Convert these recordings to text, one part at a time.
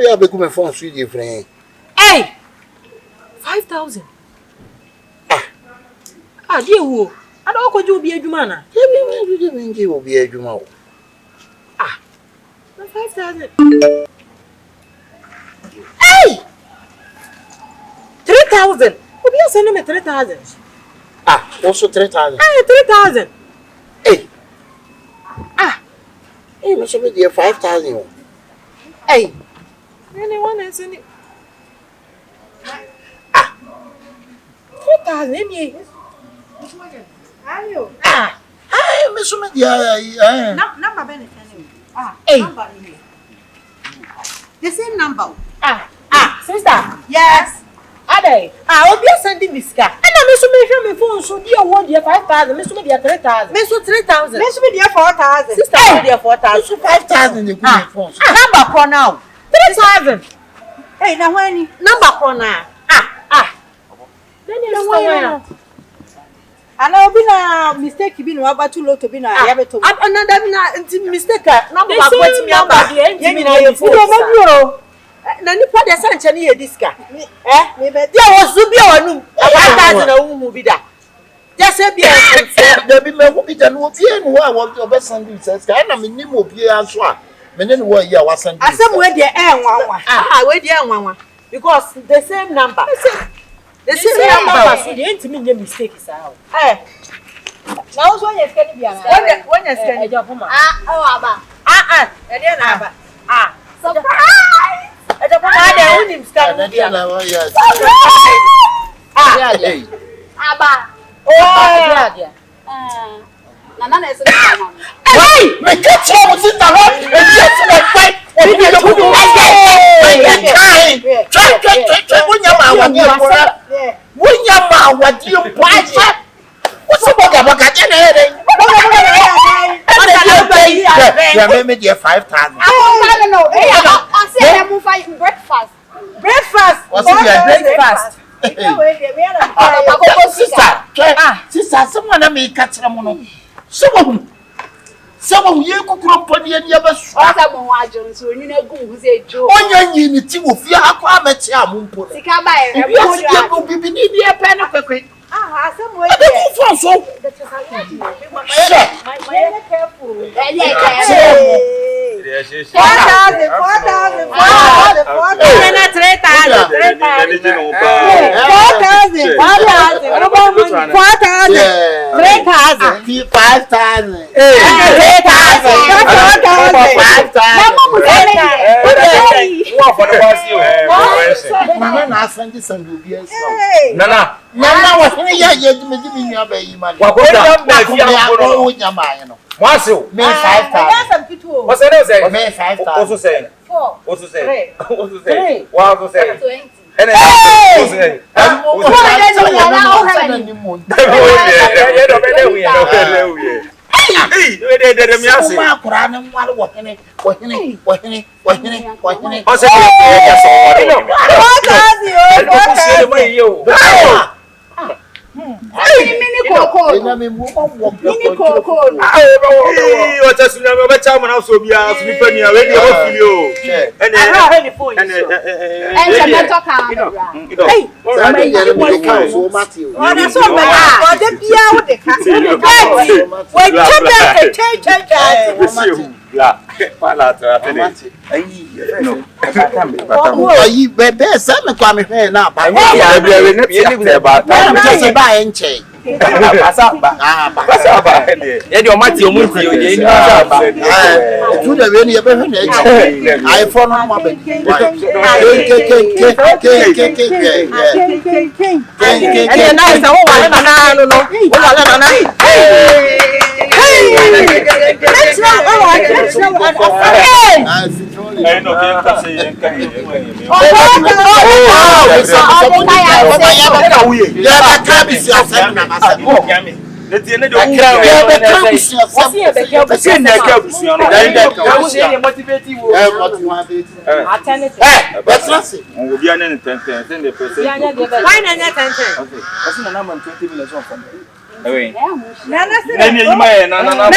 we have become a phone sweet friend. Hey! 5,000. Dear who? I don't want you to be a Jumana. You didn't give me a Jumo. 5,000. Hey! 3,000. Who be sending me 3,000? Also 3,000. 3,000. Hey, must be dear 5,000. Hey! Anyone else in it? 3,000. Miss Media, Number benefit. Hey! The same number. Sister. Yes. Ade, I'll be sending this car. And I'm assuming my phone so dear 5,000, Miss Media 3,000. Miss 3,000. Miss me dear 4,000. Sister, dear 4,000. 5,000 you put phone. Number for now. 3,000. Hey, now when Number for now. Then you know and I'll be a mistake being about too low to be a another mistake. Number for me about the engine. Na nipa de sanche ne yediska me be dia wosu bia wanu 5,000 na wu bi da just bia da bi me ho bi da no bia no wa wo obesan bi seska na me nim obi anso a me ne no wa yi a wasan bi asem we de enwanwa we de enwanwa because the same number the same number so dey ntimi nye mistake sa na wo so nya skani bia na when you skani aba e de na aba surprise Ada pun ada unim sekarang dia. Yes. Dia. Aba. Oh, dia. Nana na eso mama. Hey, me catch you sit down. Yes, my fight. Obi dey go do Wunya ma wadi poache. What's boga na here? Yeah, me dey 5,000. No. Say them fight breakfast. What's it breakfast? Sister, someone na me catch them no. Someone ye kokro podi ani abasu. Asa mo wajon so onyu na gu hu se jo. Onya nyi ni ti wo fi akwa amechi amumpo. Sika ba e bi asike ko bibi ni bi e pe no kwekwe. Asa mo e. Ko so. Careful. 4,000. What's you? Me 5,000. What's that say? Me 5,000. Also saying. 4. Also saying. 3. Also saying. What also saying? 20. And then also saying. Mini coco. Mini coco. What just remember what time when I saw me as me penny already off you. And then Hey, Nana,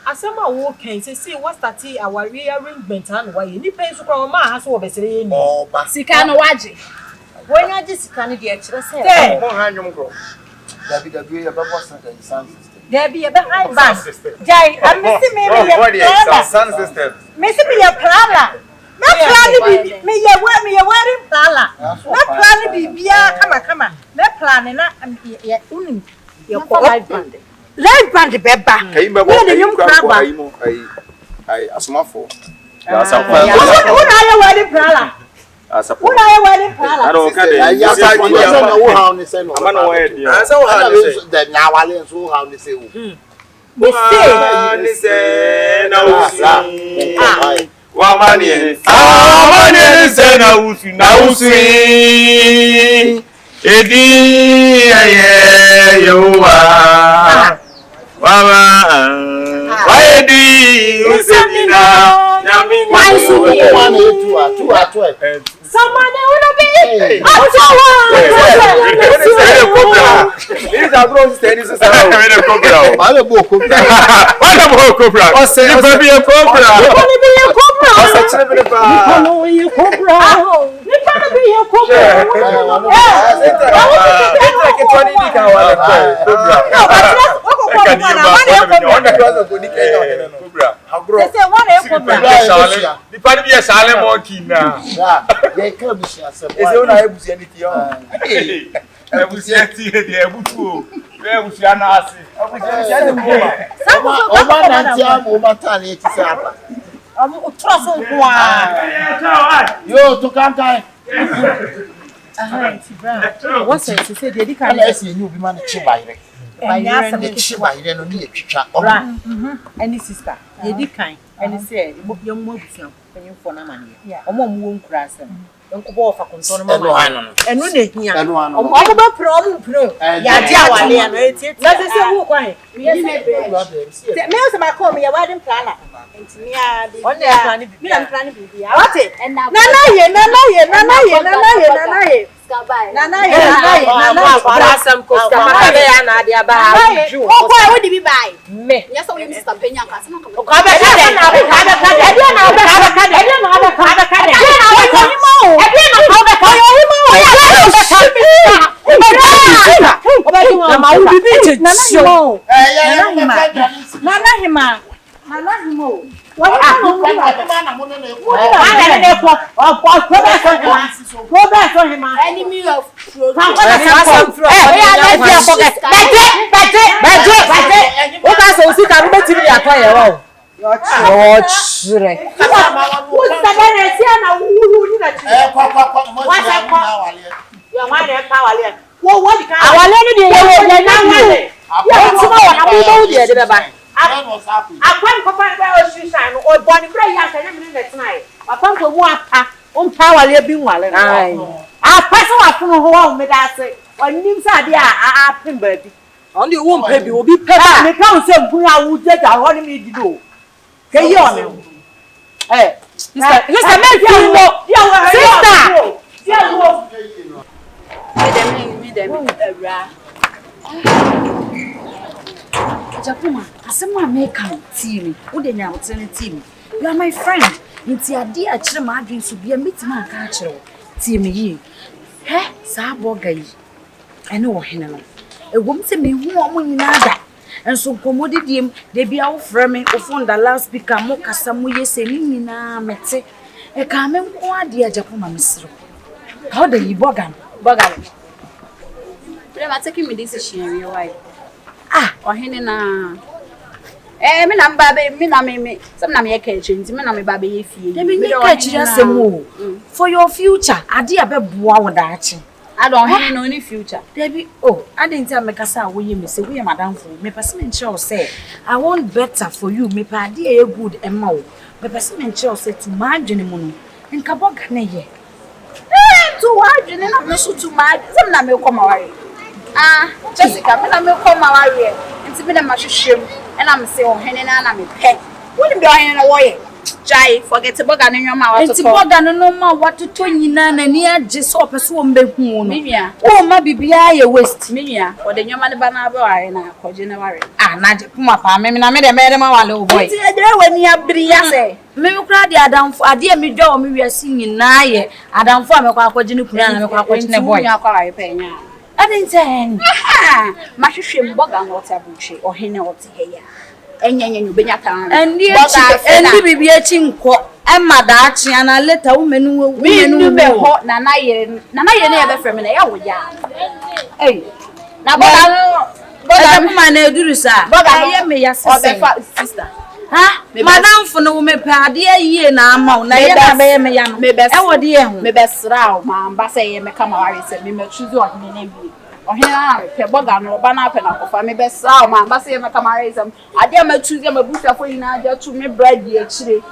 Asama wo kan say what start our rearrangement and why ni pay so kwa ma ha so obesere ni Sika no waje. When you just sika ni de kire say mo ha nwom kro David ya babo sound system there be a behind back jai am see me sound system me see me your plan na plan bi me ye wearing plan na plan bi bia kama na plan na ye unim ye ko live band beba kai me bo ai mo ai asmafo ya safa una ye wearing plan una ye wearing plan I don't care ya sa wo how ni say no amana wo e dia say wo how ni say na wale so how ni say wo we say na usi wa mani say na usi edi yewa Mama, why do you say now? Someone will be. trust kwa. Yo to kankai. What's it? She said, "Yedi kan." Ala esi enyu bi ma ne chi bayire. Bayire ne chi bayire no ne yetwitwa. Any sister. Yedi kan. And say, "Your mom is now when you for na money." Omo mu nkura asem. Nkobo ofa konto no mama. Enu na ehia. Omo ba pro. Ya di awale ya no eti. Na se se wo kwan. Me se ma call me ya wedding planner. Entimia bi. On ya plan bi. Me na plan bi bi. What? Nana ye. Nana ye. Brasam ko ska be ya na dia ba. O kwa wo di bi bai. Me. Yes, we Mr. Penya ka sama ka. O ka be Enemy of only won't pay you will be paid. Me can't say Buya would take a honey me do. Can you on? Eh, sister, Jakuma, asema make team. Who dey nya wotene team? You are my friend. Nti ade a kire ma adwen so bia metima aka kire team yi. He, sa boga yi. Ene wo hene no. Egwom se me hu omo nyina da. Enso nkomodi diem de bia wo frɛ me wo phone da last speaker mo kasa mo yese ni nyina mete. E ka me nko ade a Jakuma mesiro. How dey yi boga? Boga. Brema taking me decision your wife. Ohene na me na mbabe me na me some na me catch nti me na me babe ye fie. Me catch asem o. For your future, ade abeboa wo da achi. I don't have no any future. Debbie, oh, I didn't tell me kasa wo ye me say we madam for me person mention say I want better for you me pa ade e good emma wo. Me person mention say to madwene mu no. Nka boga na ye. To wadwene na me so to mad. Some na me come aware. Jessica, me na me come aware. Nti me na mahwehwem. And I'm say ohene na me pe. Wo ni be ohene na wo ye? Jai, forget boga no nwoma wa to. Nti boga no ma watoto nyina na ni age so opeso wo mbehu no. Menua. O ma bibia ye waste. Menua, o de nwoma ne ba na ba ware na akwaje na ware. Na Jakuma pa me na me de ma wale o boy. Nti edere wani abiri ya se. Me kura de adamfo ade a me dwa o me wiase nyina ye. Adamfo a me kwa akwaje ne kuna na me kwa akwaje ne boy. Nti akwa ware pe nya. Adinten. Mahwehwem boga no tabuche ohene ote heya. Enyenye nyubenya kan. Endi bibi echi nko emma da achi ana later womenu be ho na ye na be frame na ya wo ya. Na boga ma na eduru sa boga ye me ya sister. Madam for no me pa ade ayie na ama na ye na be ye me ya no. E wo de ye ho. Me be sra o ma mba say ye me kama ware say me choose ohene na bi. Ohene pe boga no ba na pe na kofa me be sra o ma mba say me kama ware say ade ma choose me busa fo ina ade to me bread ye chire.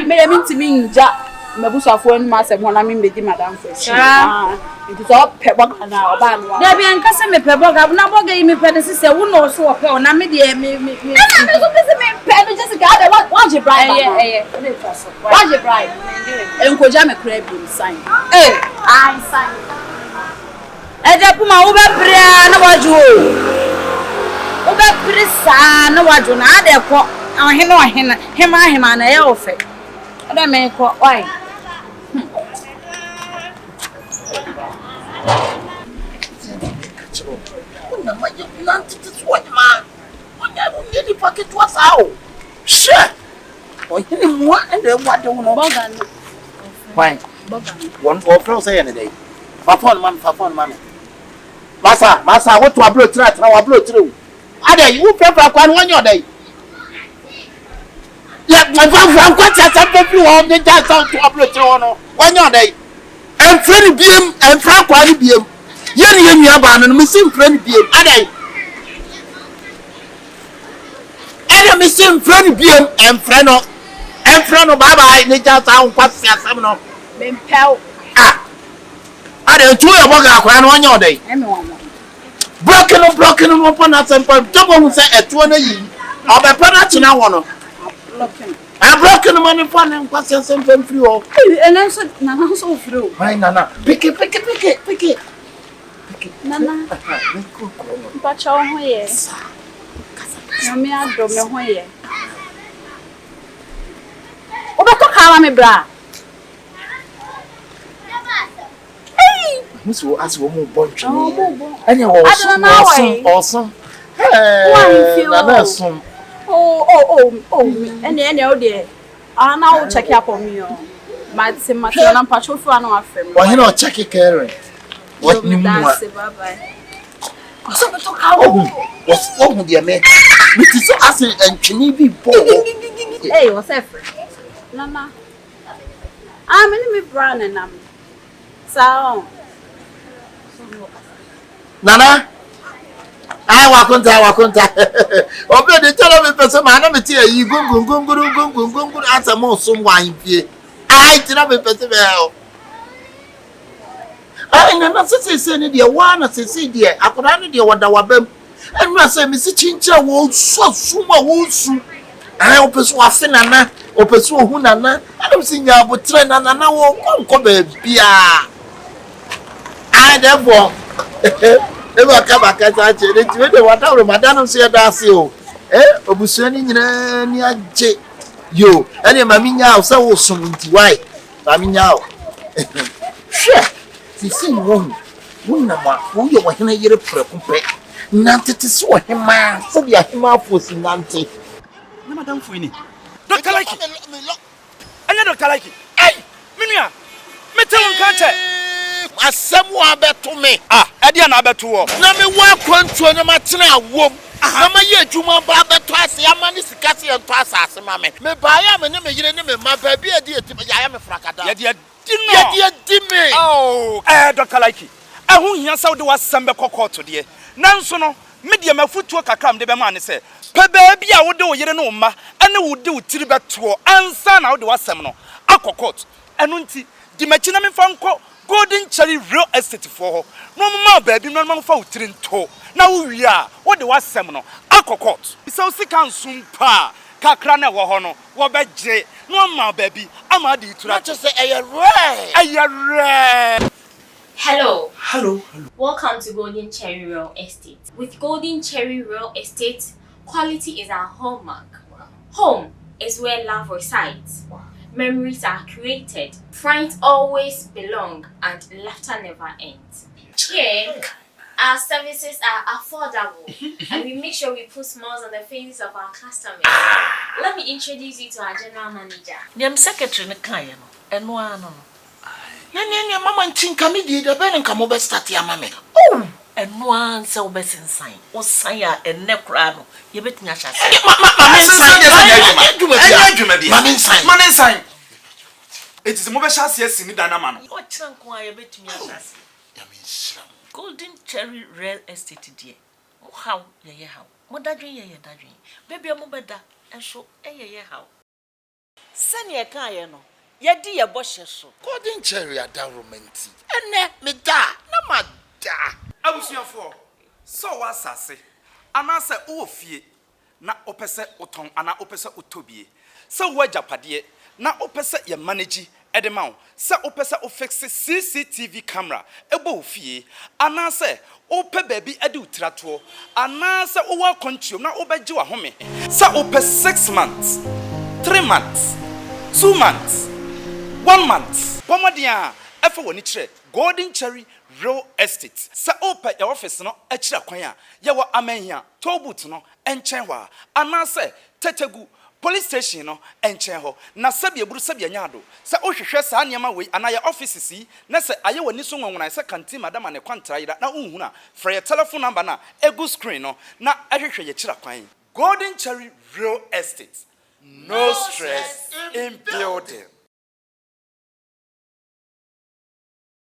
Me ntimi nja me busa fo enu ma say mo na me be di madam for chire. It is all pe boga na oba no. There be ankasa me pe boga na boga yi me pe de se wo no so pe o na me de me me so me pe no just ga de one je bribe. One je bribe. Enkoja me cry bi sign. I sign. Jakuma wo be bra na waju o. Wo be prisa na waju na ade ko ohene hema na ye ofe. Ade me ko why? Why? One for from say any day. Fafon man. Masa, what to a blow through? Are you prefer one your day? Yeah, my father, what has happened to all the jazz out to operate on? Why not they? And friend beam and Frank Wally beam. Yen and missing friend beam. And missing friend beam and friend of Baba, they just out what's your seminal. Ah, I don't two of one your day. Broken upon us and double say at 20 years. I'll be production I want. I'm broken money for them, what's your something through? And I'm so through. My Nana, pick it. Nana. But your way. Yami adro me ho ye. Obeto kawa me bra. Miss will ask one more bunch. And you awesome. Hey, awesome. Oh, and dear. I now check up on me. Might say much and patrol for an friend. Why you not check it, Karen? What new bye. What's wrong with your man? It is acid and Chinibi Bo. Hey, what's that? Nana. I'm in me brown and I'm so. Nana, I walk on. Open the television, man. I'm tell you, go, answer more some wine here. I did not be better. I know not to say, dear, one as I say, dear, I could only dear what I was. And Master Mr. Chincha won't so soon. I hope it's was Nana, or pursue Hunana. I don't think I would train and I won't come here. I therefore never come back as I said it with the water of Madame Siadasio. Obusani near J. You, and your mammy now so awesome to white. Mammy now. Sure, the same woman. Wunama, who you were in a year of compare. Nanti to swear him, man. So be a him out for Nanti. No, Madame Fini. Don't like it. I don't like it. Hey, Minia, me tell you, can't I someone bet to me. Ah, I didn't bet to walk. Now me walk on to a matina womb. Ama ye juma baba twice yamani sikasi and twice as mame. Me buy am and me yene me my baby a dear to me I am a fracada. Yet dimmy. Oh, don't like it. I won't hear so do was some cocoa to dear. Nansono, media my foot to a cacam de man say. Per baby, I would do you know ma, and I would do tibet to answer now do a seminal. Aquacot, and unti, the machinam fanco, golden cherry real estate for her. No more baby, no more for Trinto. Now we are, what do was seminal? Aquacot. So sick and soon pa, Cacrana Wahono, Wabaje, no more baby. I'm a dear to just say, Hello. Hello. Welcome to Golden Cherry Real Estate. With Golden Cherry Real Estate, quality is our hallmark. Home is where love resides. Memories are created. Friends always belong and laughter never ends. Here, our services are affordable and we make sure we put smiles on the faces of our customers. Let me introduce you to our general manager. I'm secretary Kayano and one. Nanya mama ntinka me di da ben nka mo be start ya mame. Oh, and one so best sign. O sign ya and nekra no. Ye betnya chance. Mama sign. It is mo be chance yes ni dana man. O cranko a ye betnya chance. Golden Cherry Real Estate die. How ye how. Mo dadwen ye dadwen. Baby mo beda enso ye how. Sane e kan ye no. Yedi ye boshe so. Golden Cherry ada romantic. Ene me da na ma da. Abusuafo. So wasase. Anase wo fie na opese oton ana opese otobie. Se wo ajapade na opese ye manage edema wo. Se opese o fix CCTV camera ebo fie. Anase ope baby edi utrato. Anase wo wa control na obeji wa home. Se ope 6 months, 3 months, 2 months, 1 month. Pomodia efe woni kire Golden Cherry Real Estate. Sa open your office no e kire kwan a ye wo amahia tobut no enchen wa anase tetegu police station no enchen ho na sabe eburu sabe anyado sa ohwehwe sa niam we anaye offices yi na se aye wani so nwonwona se kanti madam ne kwantara yira na unhuna for your telephone number na egu screen no na ehwehwe ye kire kwan Golden Cherry Real Estate. no stress in building.